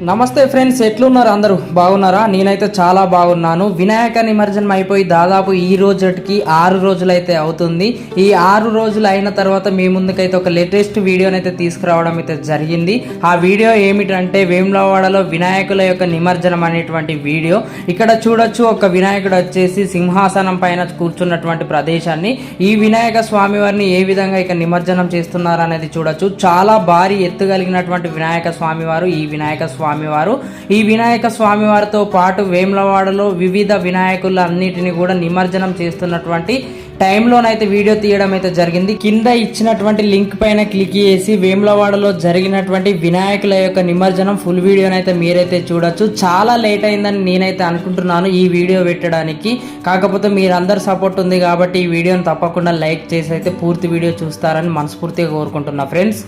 నమస్తే ఫ్రెండ్స్, ఎట్లున్నారు అందరూ? బాగున్నారా? నేనైతే చాలా బాగున్నాను. వినాయక నిమజ్జనం అయిపోయి దాదాపు ఈ రోజుకి 6 రోజులైతే అవుతుంది. ఈ 6 రోజులు అయిన తర్వాత మీ ముందుకైతే ఒక లేటెస్ట్ వీడియోనైతే తీసుకురావడం అయితే జరిగింది. ఆ వీడియో ఏమిటంటే వేములవాడలో వినాయకుల యొక్క నిమజ్జనం అనేటువంటి వీడియో. ఇక్కడ చూడొచ్చు, ఒక వినాయకుడు వచ్చేసి సింహాసనం పైన కూర్చున్నటువంటి ప్రదేశాన్ని. ఈ వినాయక స్వామి వారిని ఏ విధంగా ఇక నిమజ్జనం చేస్తున్నారు అనేది చూడొచ్చు. చాలా భారీ ఎత్తు కలిగినటువంటి వినాయక స్వామి వారు ఈ వినాయక స్వామివారు. ఈ వినాయక స్వామివారితో పాటు వేములవాడలో వివిధ వినాయకులన్నిటిని కూడా నిమజ్జనం చేస్తున్నటువంటి టైంలోనైతే వీడియో తీయడం అయితే జరిగింది. కింద ఇచ్చినటువంటి లింక్ పైన క్లిక్ చేసి వేములవాడలో జరిగినటువంటి వినాయకుల యొక్క నిమజ్జనం ఫుల్ వీడియోనైతే మీరైతే చూడొచ్చు. చాలా లేట్ అయిందని నేనైతే అనుకుంటున్నాను ఈ వీడియో పెట్టడానికి. కాకపోతే మీరందరు సపోర్ట్ ఉంది కాబట్టి ఈ వీడియోని తప్పకుండా లైక్ చేసి అయితే పూర్తి వీడియో చూస్తారని మనస్ఫూర్తిగా కోరుకుంటున్నా ఫ్రెండ్స్.